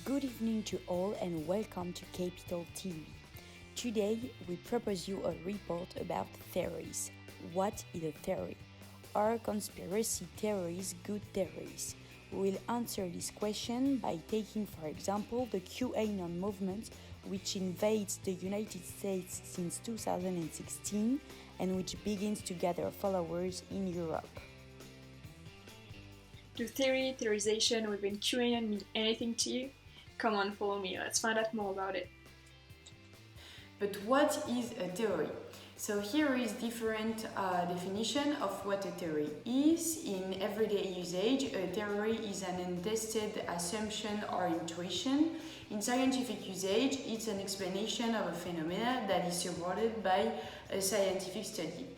Good evening to all and welcome to Capital TV. Today we propose you a report about theories. What is a theory? Are conspiracy theories good theories? We will answer this question by taking, for example, the QAnon movement, which invades the United States since 2016 and which begins to gather followers in Europe. Do theorization within QAnon mean anything to you? Come on, follow me, let's find out more about it. But what is a theory? So here is different definition of what a theory is. In everyday usage, a theory is an untested assumption or intuition. In scientific usage, it's an explanation of a phenomena that is supported by a scientific study.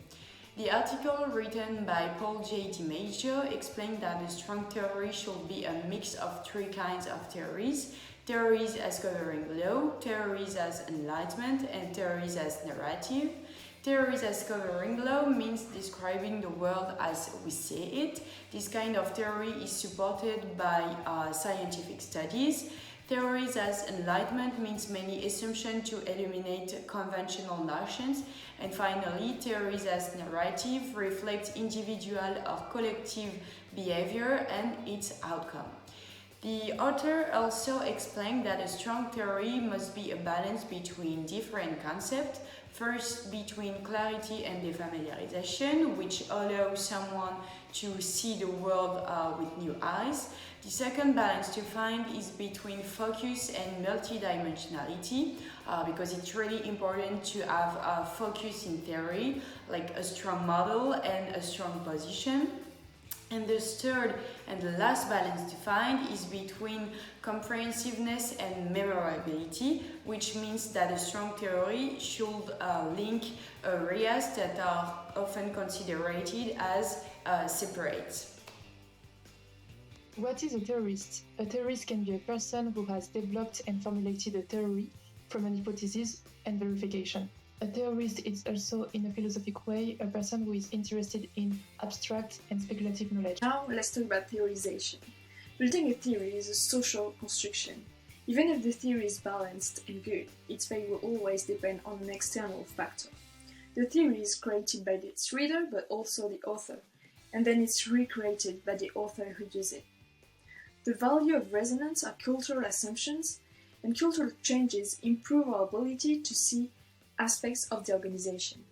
The article written by Paul J. DiMaggio explained that a strong theory should be a mix of three kinds of theories. Theories as covering law, theories as enlightenment, and theories as narrative. Theories as covering law means describing the world as we see it. This kind of theory is supported by scientific studies. Theories as enlightenment means many assumptions to eliminate conventional notions. And finally, theories as narrative reflect individual or collective behavior and its outcome. The author also explained that a strong theory must be a balance between different concepts. First, between clarity and defamiliarization, which allows someone to see the world with new eyes. The second balance to find is between focus and multidimensionality, because it's really important to have a focus in theory, like a strong model and a strong position. And the third and the last balance to find is between comprehensiveness and memorability, which means that a strong theory should link areas that are often considered as separate. What is a theorist? A theorist can be a person who has developed and formulated a theory from an hypothesis and verification. A theorist is also, in a philosophic way, a person who is interested in abstract and speculative knowledge. Now, let's talk about theorization. Building a theory is a social construction. Even if the theory is balanced and good, its fate will always depend on an external factor. The theory is created by its reader, but also the author, and then it's recreated by the author who uses it. The value of resonance are cultural assumptions, and cultural changes improve our ability to see aspects of the organization.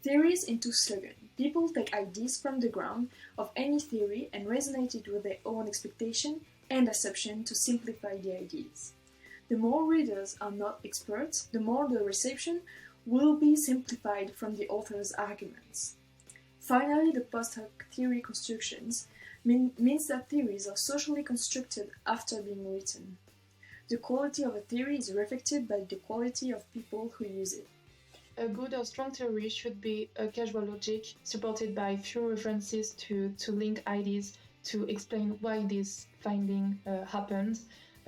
Theories into slogan. People take ideas from the ground of any theory and resonate it with their own expectation and assumption to simplify the ideas. The more readers are not experts, the more the reception will be simplified from the author's arguments. Finally, the post hoc theory constructions means that theories are socially constructed after being written. The quality of a theory is reflected by the quality of people who use it. A good or strong theory should be a causal logic supported by few references to link ideas to explain why this finding happened.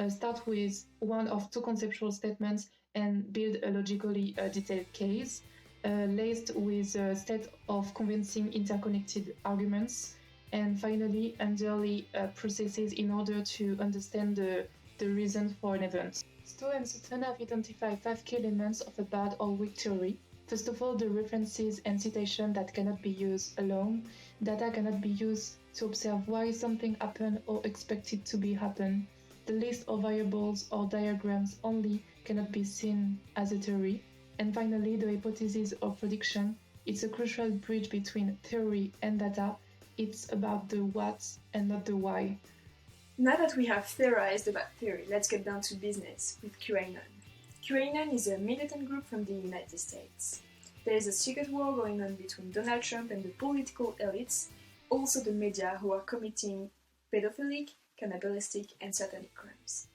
Start with one of two conceptual statements and build a logically detailed case, laced with a set of convincing interconnected arguments, and finally underlay processes in order to understand the reason for an event. Stowe and Sutton have identified 5 key elements of a bad or weak theory. First of all, the references and citations that cannot be used alone. Data cannot be used to observe why something happened or expected to be happen. The list of variables or diagrams only cannot be seen as a theory. And finally, the hypothesis or prediction. It's a crucial bridge between theory and data. It's about the what and not the why. Now that we have theorized about theory, let's get down to business with QAnon. QAnon is a militant group from the United States. There is a secret war going on between Donald Trump and the political elites, also the media who are committing pedophilic, cannibalistic, and satanic crimes.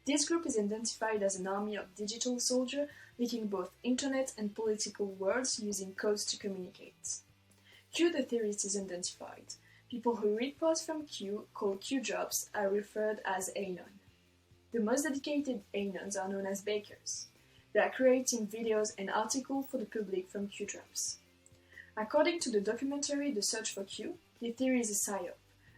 This group is identified as an army of digital soldiers linking both internet and political worlds using codes to communicate. Q the theorist is identified. People who read posts from Q, called Q jobs, are referred as Anon. The most dedicated Anons are known as bakers. They are creating videos and articles for the public from Q jobs. According to the documentary The Search for Q, the theory is a psyop,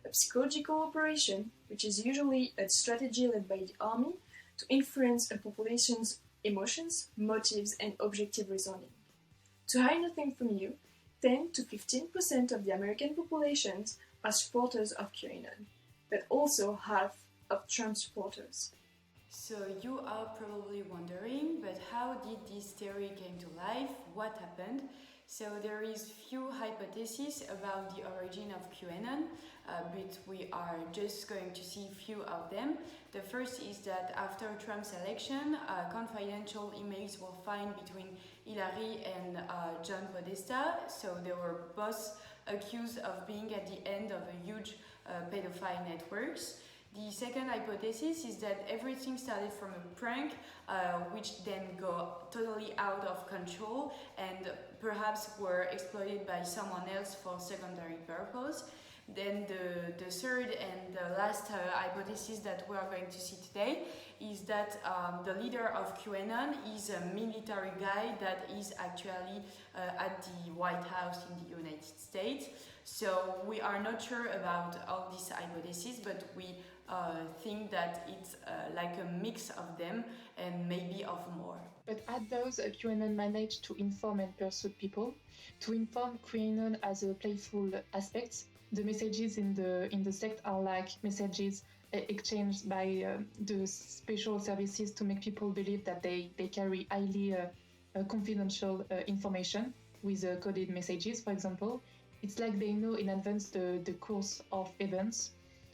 a psychological operation which is usually a strategy led by the army to influence a population's emotions, motives, and objective reasoning. To hide nothing from you, 10 to 15% of the American population are supporters of QAnon, but also half of Trump supporters. So you are probably wondering, but how did this theory came to life? What happened? So there is few hypotheses about the origin of QAnon, but we are just going to see few of them. The first is that after Trump's election, confidential emails were found between Hillary and John Podesta. So they were both accused of being at the end of a huge pedophile networks. The second hypothesis is that everything started from a prank, which then got totally out of control and perhaps were exploited by someone else for secondary purpose. Then the third and the last hypothesis that we are going to see today is that the leader of QAnon is a military guy that is actually at the White House in the United States. So we are not sure about all these hypotheses, but we think that it's like a mix of them and maybe of more. But at those, QAnon managed to inform and persuade people. To inform QAnon as a playful aspect, the messages in the sect are like messages exchanged by the special services to make people believe that they carry highly confidential information with coded messages, for example. It's like they know in advance the course of events.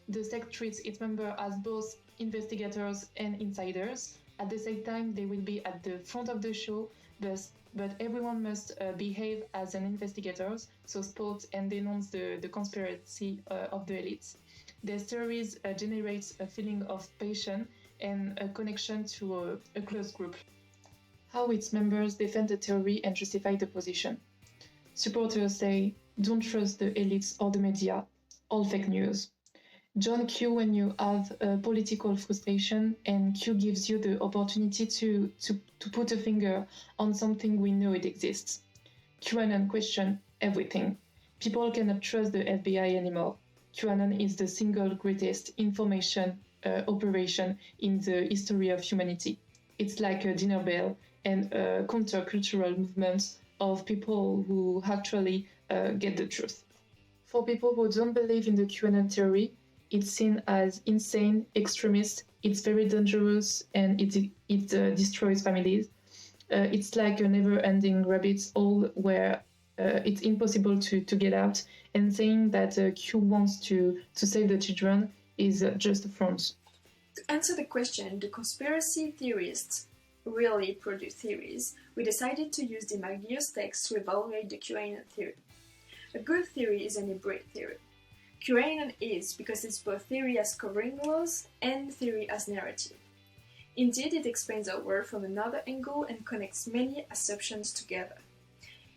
The sect treats its members as both investigators and insiders. At the same time, they will be at the front of the show, but everyone must behave as an investigator, so spot and denounce the conspiracy of the elites. Their stories generate a feeling of passion and a connection to a close group. How its members defend the theory and justify the position. Supporters say, don't trust the elites or the media, all fake news. Join Q when you have political frustration, and Q gives you the opportunity to put a finger on something we know it exists. QAnon question everything. People cannot trust the FBI anymore. QAnon is the single greatest information operation in the history of humanity. It's like a dinner bell and a countercultural movement of people who actually get the truth. For people who don't believe in the QAnon theory, it's seen as insane, extremist, it's very dangerous, and it destroys families. It's like a never-ending rabbit hole where it's impossible to get out, and saying that Q wants to save the children is just a front. To answer the question, do conspiracy theorists really produce theories? We decided to use the Magios text to evaluate the QAnon theory. A good theory is an hybrid theory. QAnon is because it's both theory as covering laws and theory as narrative. Indeed, it explains our world from another angle and connects many assumptions together.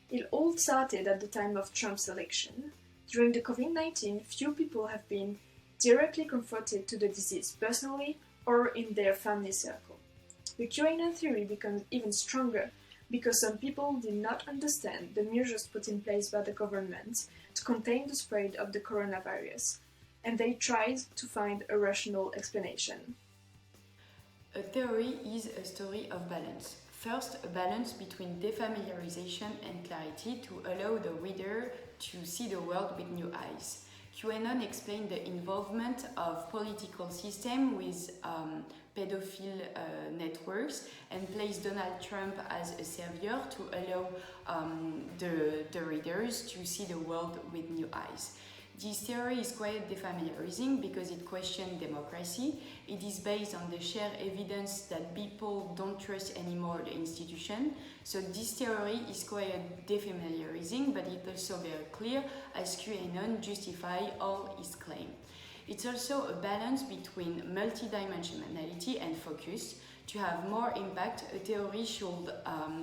It all started at the time of Trump's election. During the COVID-19, few people have been directly confronted to the disease personally or in their family circle. The QAnon theory becomes even stronger because some people did not understand the measures put in place by the government to contain the spread of the coronavirus, and they tried to find a rational explanation. A theory is a story of balance. First, a balance between defamiliarization and clarity to allow the reader to see the world with new eyes. QAnon explained the involvement of political system with pedophile networks and placed Donald Trump as a savior to allow the readers to see the world with new eyes. This theory is quite defamiliarizing because it questions democracy. It is based on the shared evidence that people don't trust anymore the institution. So this theory is quite defamiliarizing, but it's also very clear as QAnon justify all its claims. It's also a balance between multidimensionality and focus. To have more impact, a theory should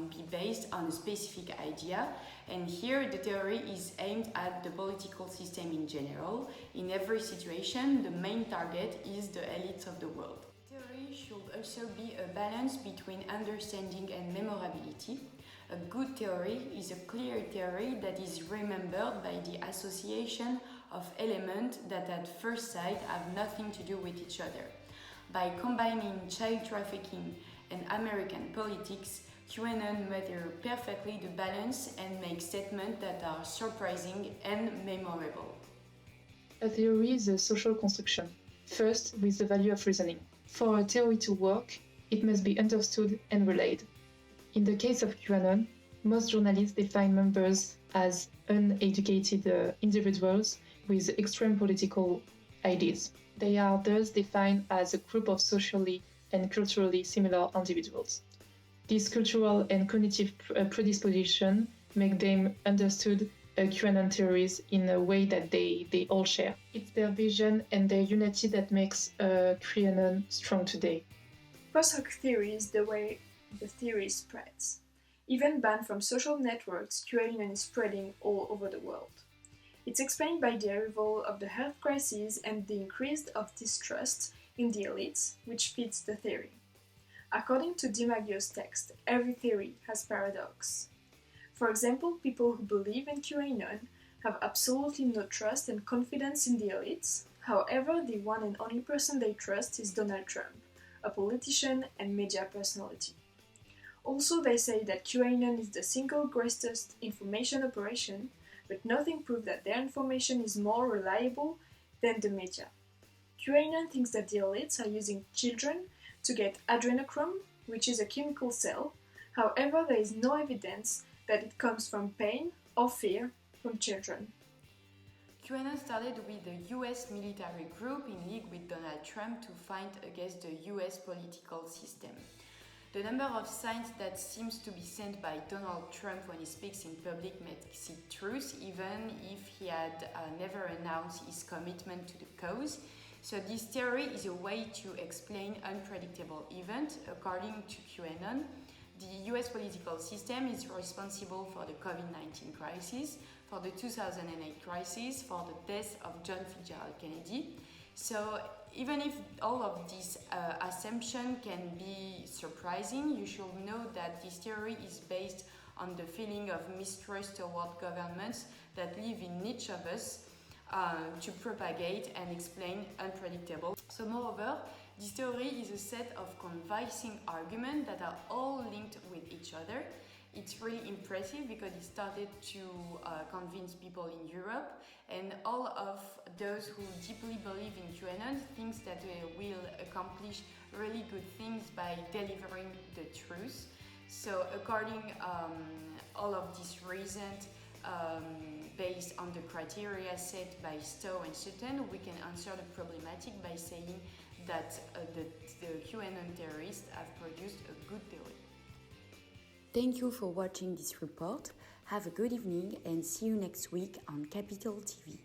be based on a specific idea, and here the theory is aimed at the political system in general. In every situation, the main target is the elites of the world. Theory should also be a balance between understanding and memorability. A good theory is a clear theory that is remembered by the association of elements that at first sight have nothing to do with each other. By combining child trafficking and American politics, QAnon mirror perfectly the balance and make statements that are surprising and memorable. A theory is a social construction, first with the value of reasoning. For a theory to work, it must be understood and relayed. In the case of QAnon, most journalists define members as uneducated individuals with extreme political ideas. They are thus defined as a group of socially and culturally similar individuals. This cultural and cognitive predisposition make them understood QAnon theories in a way that they all share. It's their vision and their unity that makes QAnon strong today. Post-hoc theory is the way the theory spreads. Even banned from social networks, QAnon is spreading all over the world. It's explained by the arrival of the health crisis and the increase of distrust in the elites, which fits the theory. According to DiMaggio's text, every theory has paradox. For example, people who believe in QAnon have absolutely no trust and confidence in the elites. However, the one and only person they trust is Donald Trump, a politician and media personality. Also, they say that QAnon is the single greatest information operation, but nothing proves that their information is more reliable than the media. QAnon thinks that the elites are using children to get adrenochrome, which is a chemical cell. However, there is no evidence that it comes from pain or fear from children. QAnon started with the US military group in league with Donald Trump to fight against the US political system. The number of signs that seems to be sent by Donald Trump when he speaks in public makes it true, even if he had never announced his commitment to the cause. So this theory is a way to explain unpredictable events. According to QAnon, the US political system is responsible for the COVID-19 crisis, for the 2008 crisis, for the death of John Fitzgerald Kennedy. So even if all of these assumptions can be surprising, you should know that this theory is based on the feeling of mistrust toward governments that live in each of us to propagate and explain unpredictable. So moreover, this theory is a set of convincing arguments that are all linked with each other. It's really impressive because it started to convince people in Europe, and all of those who deeply believe in QAnon thinks that they will accomplish really good things by delivering the truth. So according all of these reasons, based on the criteria set by Stowe and Sutton, we can answer the problematic by saying that the QAnon theorists have produced a good theory. Thank you for watching this report. Have a good evening and see you next week on Capital TV.